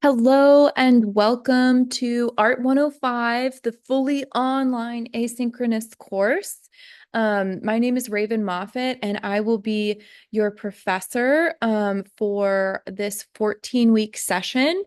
Hello and welcome to Art 105, the fully online asynchronous course. My name is Raven Moffett, and I will be your professor for this 14-week session.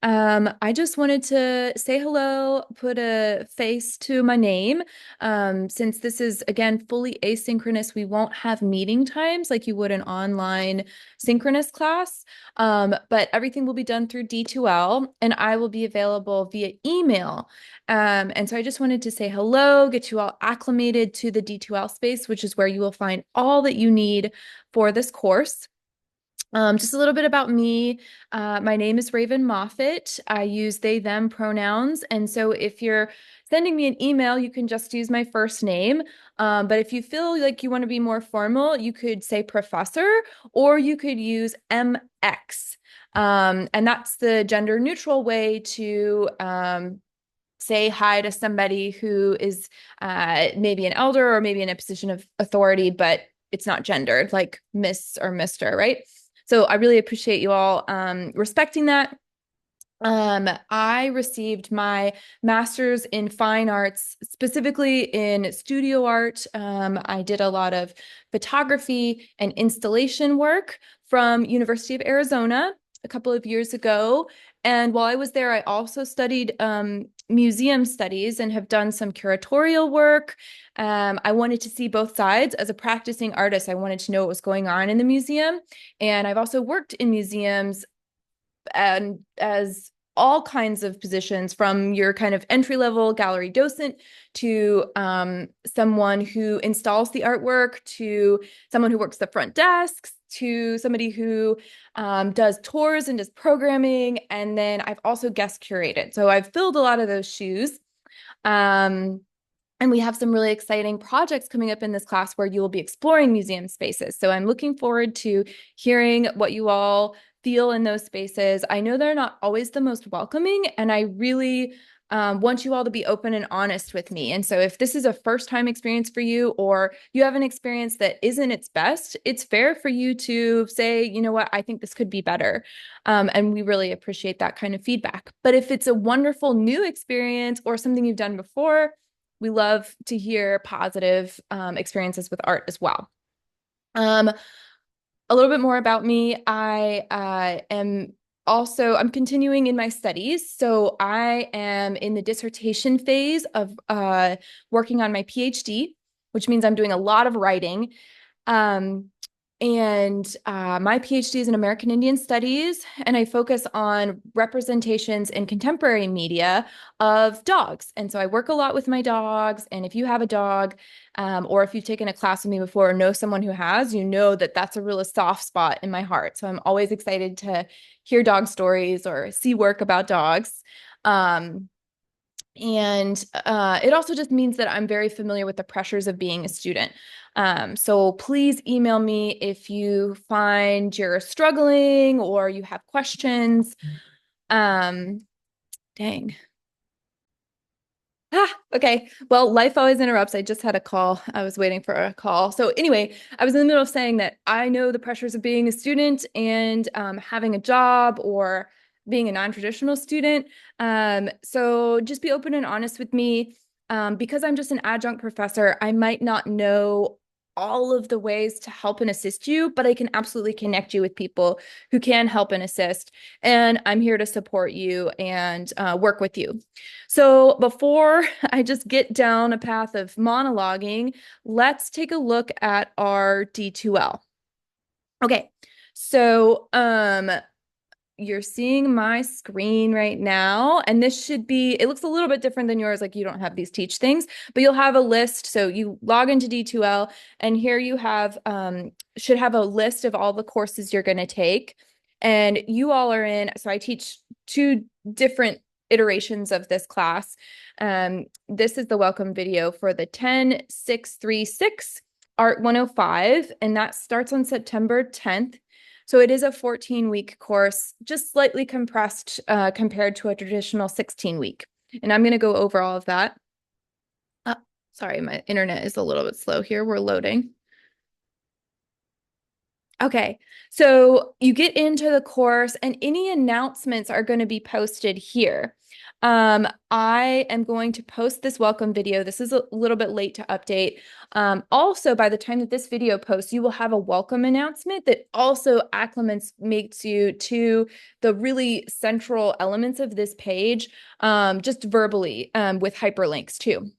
I just wanted to say hello, put a face to my name. Since this is, again, fully asynchronous, we won't have meeting times like you would an online synchronous class, but everything will be done through D2L, and I will be available via email. And so I just wanted to say hello, get you all acclimated to the D2L space, which is where you will find all that you need for this course. Just a little bit about me. My name is Raven Moffett. I use they, them pronouns. And so if you're sending me an email, you can just use my first name. But if you feel like you want to be more formal, you could say professor or you could use MX. And that's the gender neutral way to say hi to somebody who is maybe an elder or maybe in a position of authority, but it's not gendered, like Miss or Mr., right? So I really appreciate you all respecting that. I received my master's in fine arts, specifically in studio art. I did a lot of photography and installation work from University of Arizona a couple of years ago. And while I was there, I also studied museum studies and have done some curatorial work. I wanted to see both sides. As a practicing artist, I wanted to know what was going on in the museum. And I've also worked in museums and as all kinds of positions from your kind of entry level gallery docent to someone who installs the artwork to someone who works the front desks to somebody who does tours and does programming. And then I've also guest curated. So I've filled a lot of those shoes. Um, and we have some really exciting projects coming up in this class where you will be exploring museum spaces. So I'm looking forward to hearing what you all feel in those spaces. I know they're not always the most welcoming, and I really want you all to be open and honest with me. And so if this is a first time experience for you, or you have an experience that isn't its best, it's fair for you to say, you know what, I think this could be better. And we really appreciate that kind of feedback. But if it's a wonderful new experience or something you've done before, we love to hear positive experiences with art as well. Um, a little bit more about me. I'm continuing in my studies. So I am in the dissertation phase of working on my PhD, which means I'm doing a lot of writing. Um, and my PhD is in American Indian Studies, and I focus on representations in contemporary media of dogs. And so I work a lot with my dogs. And if you have a dog, or if you've taken a class with me before or know someone who has, you know that that's a real soft spot in my heart. So I'm always excited to hear dog stories or see work about dogs. Um, and it also just means that I'm very familiar with the pressures of being a student. So please email me if you find you're struggling or you have questions. Um, dang. Okay. Well, life always interrupts. I just had a call. I was waiting for a call. So anyway, I was in the middle of saying that I know the pressures of being a student and having a job or being a non-traditional student. So just be open and honest with me. Because I'm just an adjunct professor, I might not know all of the ways to help and assist you, but I can absolutely connect you with people who can help and assist. And I'm here to support you and work with you. So before I just get down a path of monologuing, let's take a look at our D2L. Okay, so you're seeing my screen right now, and this should be, it looks a little bit different than yours, like you don't have these teach things, but you'll have a list. So you log into D2L, and here you have, should have a list of all the courses you're going to take. And you all are in, so I teach two different iterations of this class. This is the welcome video for the 10636 Art 105, and that starts on September 10th. So it is a 14-week course, just slightly compressed compared to a traditional 16-week. And I'm going to go over all of that. Sorry, my internet is a little bit slow here. We're loading. Okay, so you get into the course and any announcements are going to be posted here. I am going to post this welcome video. This is a little bit late to update. Also, by the time that this video posts, you will have a welcome announcement that also makes you to the really central elements of this page, just verbally, with hyperlinks too.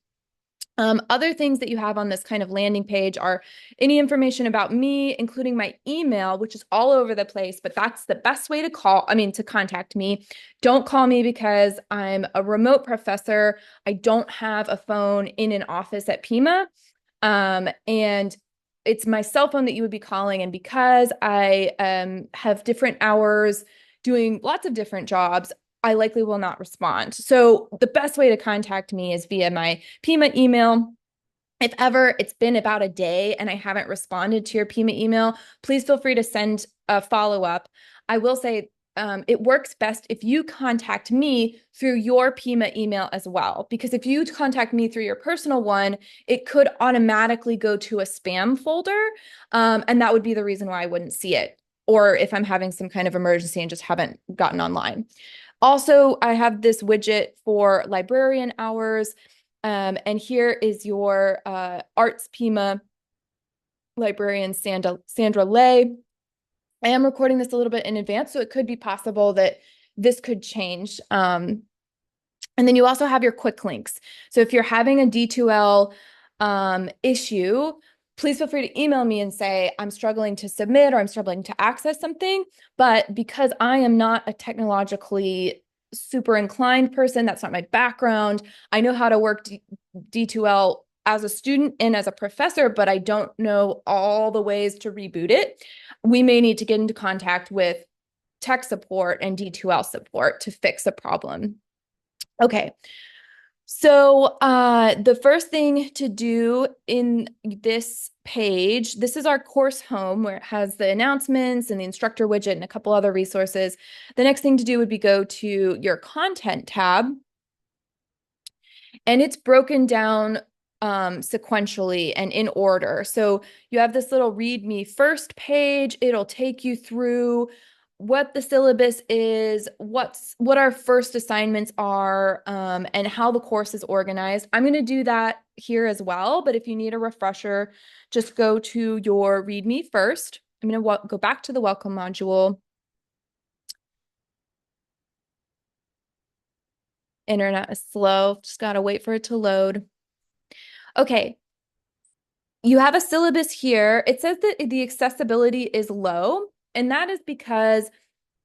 Other things that you have on this kind of landing page are any information about me, including my email, which is all over the place, but that's the best way to contact me. Don't call me because I'm a remote professor. I don't have a phone in an office at Pima. And it's my cell phone that you would be calling. And because I have different hours doing lots of different jobs, I likely will not respond. So the best way to contact me is via my Pima email. If ever it's been about a day and I haven't responded to your Pima email, please feel free to send a follow-up. I will say it works best if you contact me through your Pima email as well, because if you contact me through your personal one, it could automatically go to a spam folder, and that would be the reason why I wouldn't see it, or if I'm having some kind of emergency and just haven't gotten online. Also, I have this widget for librarian hours, and here is your Arts Pima librarian, Sandra Lay. I am recording this a little bit in advance, so it could be possible that this could change. And then you also have your quick links. So if you're having a D2L issue, please feel free to email me and say, I'm struggling to submit or I'm struggling to access something. But because I am not a technologically super inclined person, that's not my background, I know how to work D2L as a student and as a professor, but I don't know all the ways to reboot it. We may need to get into contact with tech support and D2L support to fix a problem. Okay, so the first thing to do in this page, this is our course home where it has the announcements and the instructor widget and a couple other resources. The next thing to do would be go to your content tab, and it's broken down sequentially and in order. So you have this little read me first page. It'll take you through what the syllabus is, what our first assignments are, and how the course is organized. I'm going to do that here as well, but if you need a refresher, just go to your read me first. I'm going to go back to the welcome module. Internet is slow, just got to wait for it to load. Okay, you have a syllabus here. It says that the accessibility is low, and that is because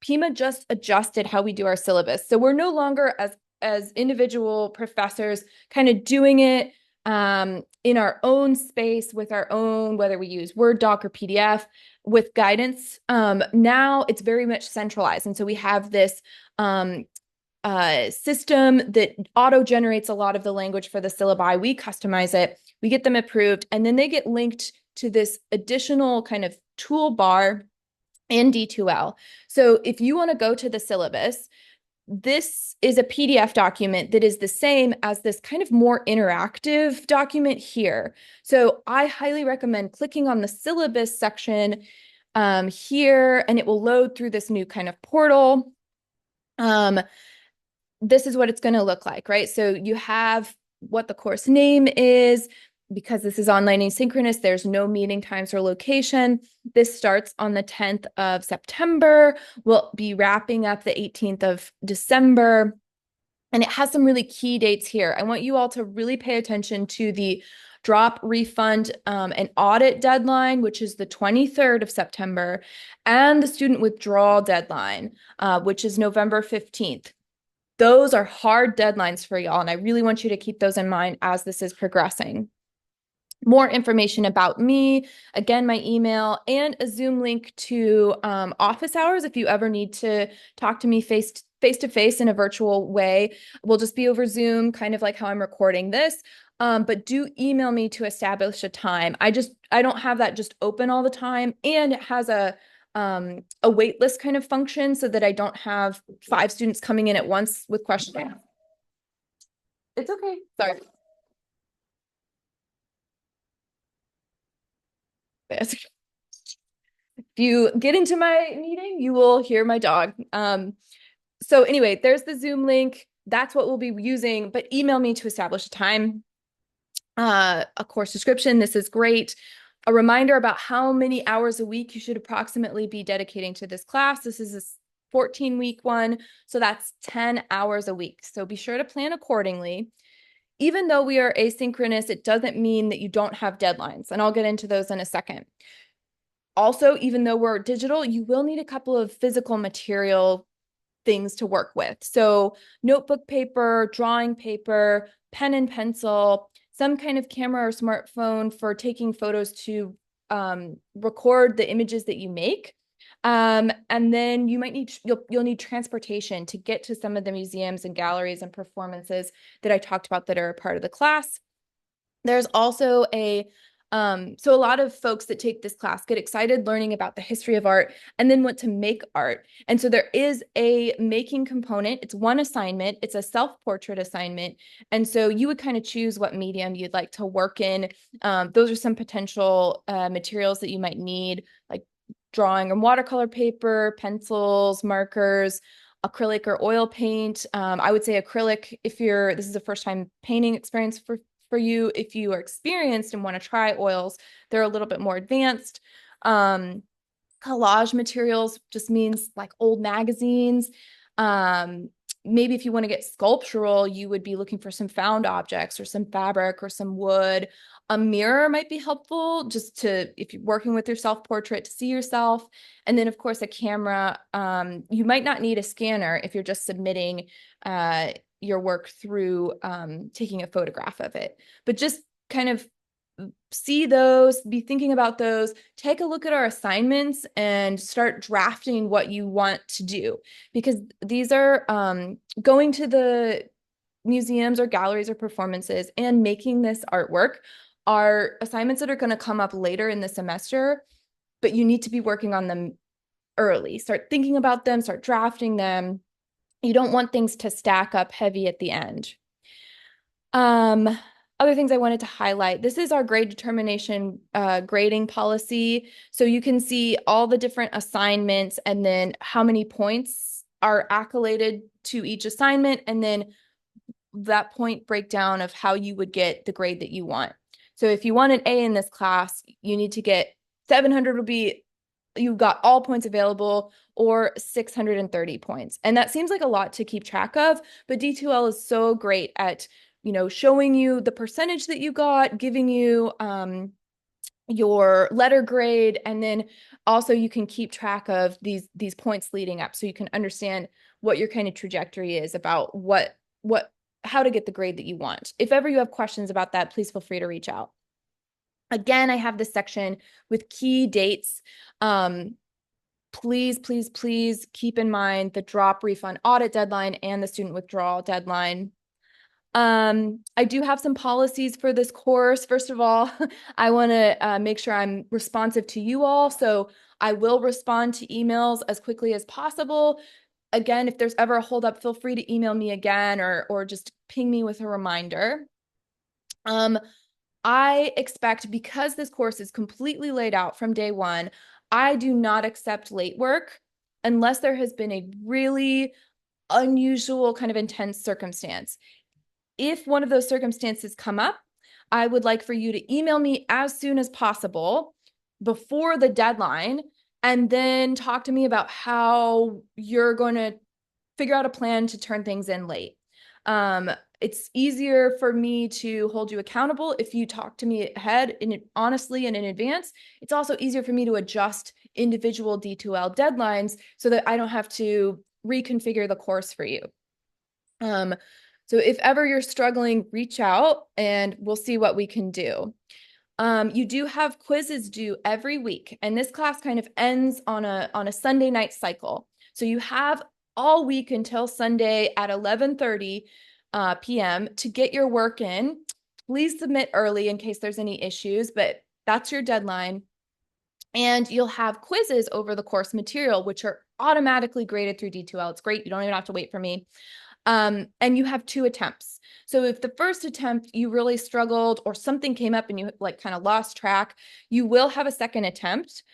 Pima just adjusted how we do our syllabus. So we're no longer as individual professors kind of doing it in our own space with our own, whether we use Word doc or PDF with guidance. Now it's very much centralized. And so we have this system that auto-generates a lot of the language for the syllabi. We customize it, we get them approved, and then they get linked to this additional kind of toolbar in D2L. So if you want to go to the syllabus, this is a PDF document that is the same as this kind of more interactive document here. So I highly recommend clicking on the syllabus section here, and it will load through this new kind of portal. This is what it's going to look like, right? So you have what the course name is. Because this is online asynchronous, there's no meeting times or location. This starts on the 10th of September. We'll be wrapping up the 18th of December. And it has some really key dates here. I want you all to really pay attention to the drop, refund, and audit deadline, which is the 23rd of September, and the student withdrawal deadline, which is November 15th. Those are hard deadlines for y'all, and I really want you to keep those in mind as this is progressing. More information about me, again, my email, and a Zoom link to office hours if you ever need to talk to me face to face in a virtual way. We'll just be over Zoom, kind of like how I'm recording this. But do email me to establish a time. I don't have that just open all the time, and it has a wait list kind of function so that I don't have 5 students coming in at once with questions. It's okay. Sorry. If you get into my meeting, you will hear my dog. So anyway, there's the Zoom link. That's what we'll be using, but email me to establish a time. A course description. This is great. A reminder about how many hours a week you should approximately be dedicating to this class. This is a 14-week one, so that's 10 hours a week. So be sure to plan accordingly. Even though we are asynchronous, it doesn't mean that you don't have deadlines, and I'll get into those in a second. Also, even though we're digital, you will need a couple of physical material things to work with. So notebook paper, drawing paper, pen and pencil, some kind of camera or smartphone for taking photos to record the images that you make. And then you might need, you'll need transportation to get to some of the museums and galleries and performances that I talked about that are a part of the class. There's also so a lot of folks that take this class get excited learning about the history of art and then want to make art. And so there is a making component. It's one assignment. It's a self-portrait assignment. And so you would kind of choose what medium you'd like to work in. Those are some potential materials that you might need, like drawing on watercolor paper, pencils, markers, acrylic or oil paint. I would say acrylic if this is a first time painting experience for you. If you are experienced and want to try oils, they're a little bit more advanced. Collage materials just means like old magazines. Maybe if you want to get sculptural, you would be looking for some found objects or some fabric or some wood. A mirror might be helpful just to, if you're working with your self-portrait, to see yourself. And then of course a camera. You might not need a scanner if you're just submitting your work through taking a photograph of it. But just kind of see those, be thinking about those, take a look at our assignments and start drafting what you want to do. Because these are going to the museums or galleries or performances and making this artwork are assignments that are going to come up later in the semester, but you need to be working on them early. Start thinking about them, start drafting them. You don't want things to stack up heavy at the end. Other things I wanted to highlight. This is our grade determination grading policy. So you can see all the different assignments and then how many points are accoladed to each assignment, and then that point breakdown of how you would get the grade that you want. So if you want an A in this class, you need to get 700 will be, you've got all points available, or 630 points. And that seems like a lot to keep track of, but D2L is so great at, showing you the percentage that you got, giving you your letter grade, and then also you can keep track of these points leading up so you can understand what your kind of trajectory is about how to get the grade that you want. If ever you have questions about that, please feel free to reach out. Again, I have this section with key dates. Please, please, please keep in mind the drop refund audit deadline and the student withdrawal deadline. I do have some policies for this course. First of all, I want to make sure I'm responsive to you all. So I will respond to emails as quickly as possible. Again, if there's ever a holdup, feel free to email me again or just ping me with a reminder. I expect, because this course is completely laid out from day one, I do not accept late work unless there has been a really unusual kind of intense circumstance. If one of those circumstances come up, I would like for you to email me as soon as possible before the deadline, and then talk to me about how you're going to figure out a plan to turn things in late. It's easier for me to hold you accountable if you talk to me ahead honestly and in advance. It's also easier for me to adjust individual D2L deadlines so that I don't have to reconfigure the course for you. So if ever you're struggling, reach out and we'll see what we can do. You do have quizzes due every week, and this class kind of ends on a Sunday night cycle. So you have all week until Sunday at 11:30 p.m. to get your work in. Please submit early in case there's any issues, but that's your deadline. And you'll have quizzes over the course material, which are automatically graded through D2L. It's great. You don't even have to wait for me. And you have 2 attempts. So if the first attempt you really struggled or something came up and you like kind of lost track, you will have a second attempt.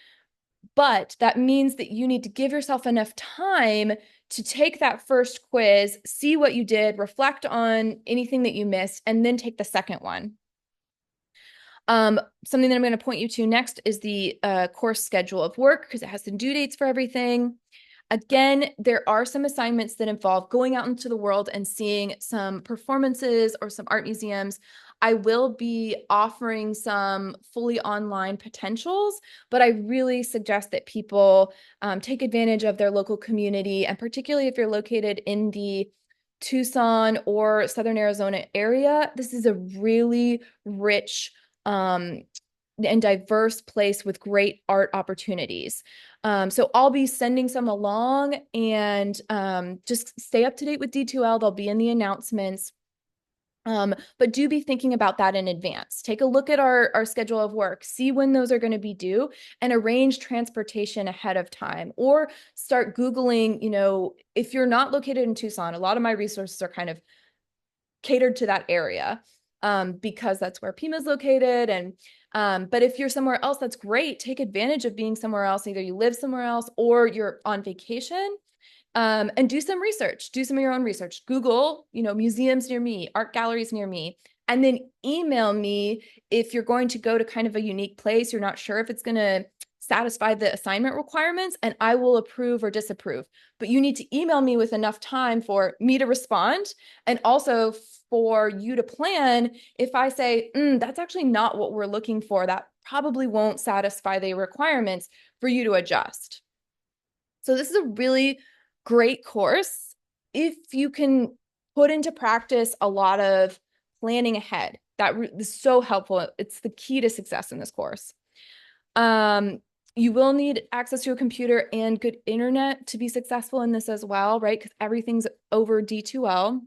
But that means that you need to give yourself enough time to take that first quiz, see what you did, reflect on anything that you missed, and then take the second one. Something that I'm going to point you to next is the course schedule of work, because it has some due dates for everything. Again, there are some assignments that involve going out into the world and seeing some performances or some art museums. I will be offering some fully online potentials, but I really suggest that people take advantage of their local community, and particularly if you're located in the Tucson or Southern Arizona area, this is a really rich and diverse place with great art opportunities. So I'll be sending some along, and just stay up to date with D2L. They'll be in the announcements. But do be thinking about that in advance. Take a look at our schedule of work, see when those are going to be due, and arrange transportation ahead of time. Or start Googling, if you're not located in Tucson, a lot of my resources are kind of catered to that area, because that's where Pima is located. But if you're somewhere else, that's great. Take advantage of being somewhere else. Either you live somewhere else or you're on vacation, and do some research. Do some of your own research. Google, museums near me, art galleries near me, and then email me if you're going to go to kind of a unique place. You're not sure if it's going to satisfy the assignment requirements, and I will approve or disapprove. But you need to email me with enough time for me to respond, and also for you to plan. If I say, that's actually not what we're looking for, that probably won't satisfy the requirements, for you to adjust. So this is a really great course if you can put into practice a lot of planning ahead. That is so helpful. It's the key to success in this course. You will need access to a computer and good internet to be successful in this as well, right? Because everything's over D2L.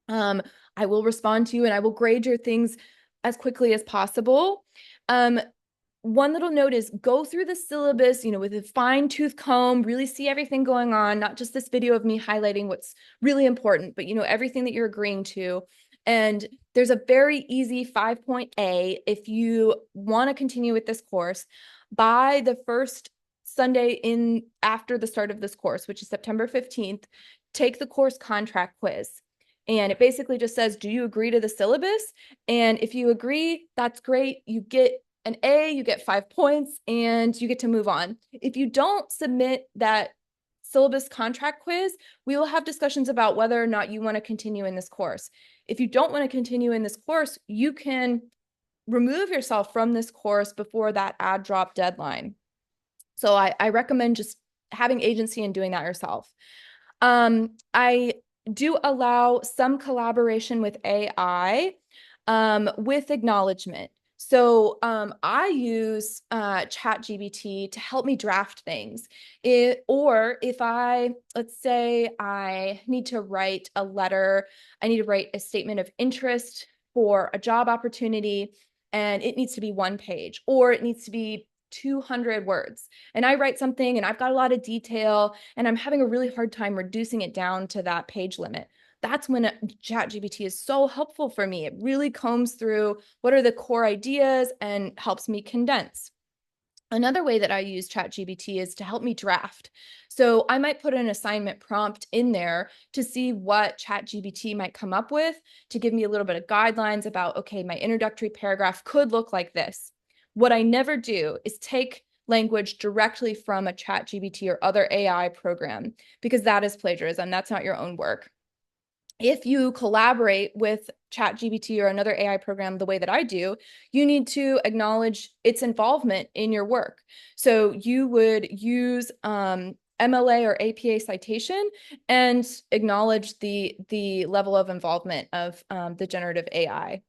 I will respond to you, and I will grade your things as quickly as possible. One little note is go through the syllabus, with a fine-tooth comb, really see everything going on, not just this video of me highlighting what's really important, but everything that you're agreeing to. And there's a very easy 5-point A if you want to continue with this course. By the first Sunday after the start of this course, which is September 15th, take the course contract quiz. And it basically just says, do you agree to the syllabus? And if you agree, that's great. You get an A, you get 5 points, and you get to move on. If you don't submit that syllabus contract quiz, we will have discussions about whether or not you want to continue in this course. If you don't want to continue in this course, you can remove yourself from this course before that add drop deadline. So I recommend just having agency and doing that yourself. I do allow some collaboration with AI, with acknowledgement. So I use ChatGPT to help me draft things. Or if let's say I need to write a letter, I need to write a statement of interest for a job opportunity, and it needs to be 1 page, or it needs to be 200 words. And I write something and I've got a lot of detail and I'm having a really hard time reducing it down to that page limit. That's when ChatGPT is so helpful for me. It really combs through what are the core ideas and helps me condense. Another way that I use ChatGPT is to help me draft. So I might put an assignment prompt in there to see what ChatGPT might come up with, to give me a little bit of guidelines about, okay, my introductory paragraph could look like this. What I never do is take language directly from a ChatGPT or other AI program, because that is plagiarism. That's not your own work. If you collaborate with ChatGPT or another AI program the way that I do, you need to acknowledge its involvement in your work. So you would use MLA or APA citation and acknowledge the level of involvement of the generative AI.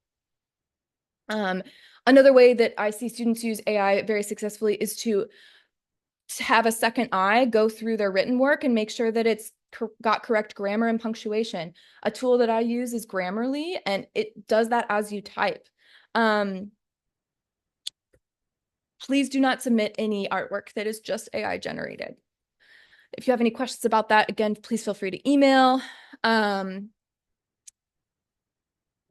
Another way that I see students use AI very successfully is to have a second eye go through their written work and make sure that it's got correct grammar and punctuation. A tool that I use is Grammarly, and it does that as you type. Please do not submit any artwork that is just AI generated. If you have any questions about that, again, please feel free to email.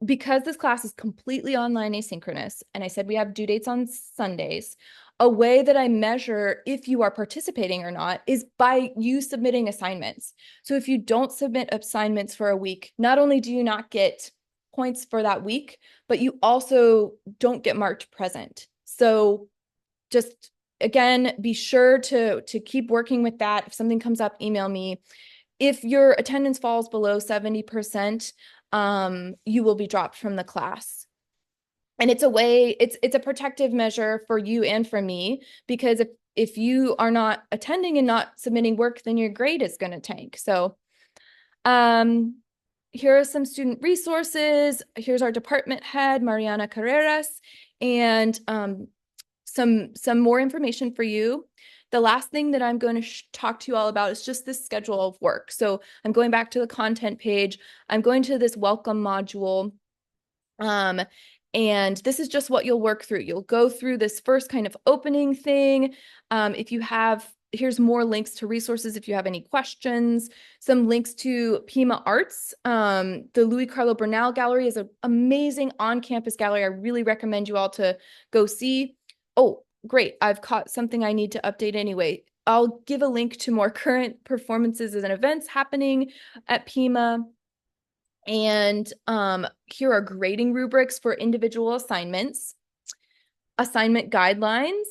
Because this class is completely online asynchronous, and I said we have due dates on Sundays, A way that I measure if you are participating or not is by you submitting assignments. So if you don't submit assignments for a week, not only do you not get points for that week, but you also don't get marked present. So just again, be sure to keep working with that. If something comes up, email me. If your attendance falls below 70%, you will be dropped from the class. And it's a way, it's a protective measure for you and for me, because if you are not attending and not submitting work, then your grade is going to tank. So here are some student resources. Here's our department head, Mariana Carreras, and some more information for you. The last thing that I'm going to talk to you all about is just this schedule of work. So I'm going back to the content page. I'm going to this welcome module. And this is just what you'll work through. You'll go through this first kind of opening thing. If you have, here's more links to resources if you have any questions, some links to Pima Arts. The Louis Carlo Bernal Gallery is an amazing on-campus gallery. I really recommend you all to go see. Oh, great. I've caught something I need to update anyway. I'll give a link to more current performances and events happening at Pima. And here are grading rubrics for individual assignments, assignment guidelines,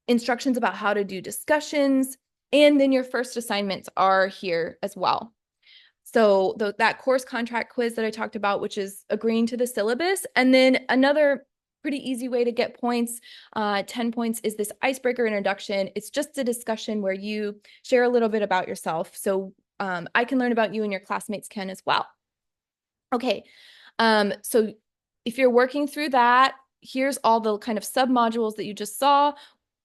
instructions about how to do discussions, and then your first assignments are here as well. So that course contract quiz that I talked about, which is agreeing to the syllabus, and then another pretty easy way to get points, 10 points, is this icebreaker introduction. It's just a discussion where you share a little bit about yourself. So I can learn about you and your classmates can as well. Okay, so if you're working through that, here's all the kind of sub-modules that you just saw.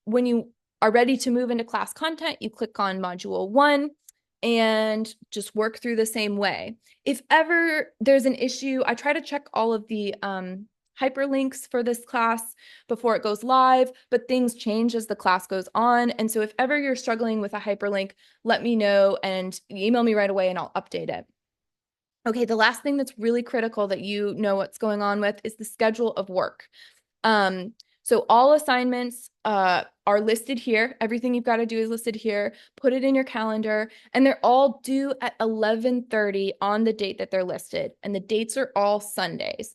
When you are ready to move into class content, you click on module 1 and just work through the same way. If ever there's an issue, I try to check all of the hyperlinks for this class before it goes live, but things change as the class goes on. And so if ever you're struggling with a hyperlink, let me know and email me right away and I'll update it. Okay, the last thing that's really critical that you know what's going on with is the schedule of work. So all assignments are listed here. Everything you've got to do is listed here. Put it in your calendar, and they're all due at 11:30 on the date that they're listed, and the dates are all Sundays.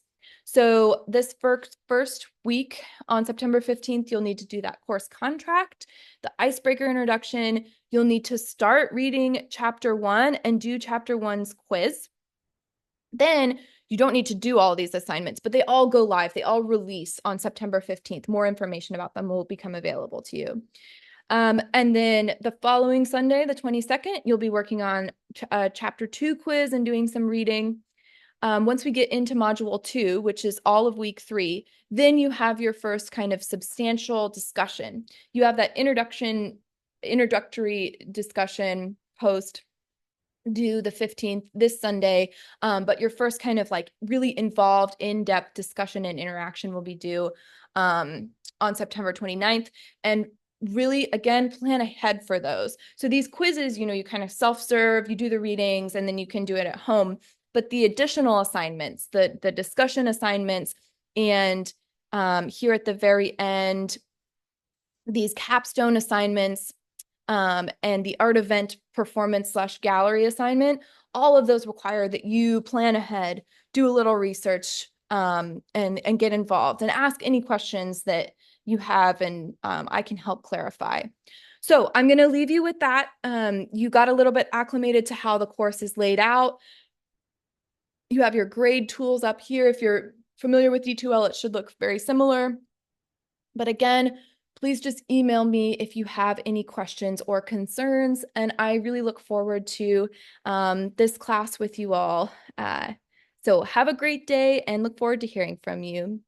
So this first week on September 15th, you'll need to do that course contract, the icebreaker introduction. You'll need to start reading chapter 1 and do chapter 1's quiz. Then you don't need to do all these assignments, but they all go live. They all release on September 15th. More information about them will become available to you. And then the following Sunday, the 22nd, you'll be working on chapter 2 quiz and doing some reading. Once we get into module 2, which is all of week 3, then you have your first kind of substantial discussion. You have that introductory discussion post due the 15th, this Sunday, but your first kind of like really involved in-depth discussion and interaction will be due on September 29th. And really, again, plan ahead for those. So these quizzes, you kind of self-serve, you do the readings, and then you can do it at home. But the additional assignments, the discussion assignments, and here at the very end, these capstone assignments, and the art event performance / gallery assignment, all of those require that you plan ahead, do a little research, and get involved and ask any questions that you have, and I can help clarify. So I'm going to leave you with that. You got a little bit acclimated to how the course is laid out. You have your grade tools up here. If you're familiar with D2L, it should look very similar. But again, please just email me if you have any questions or concerns, and I really look forward to this class with you all. So have a great day and look forward to hearing from you.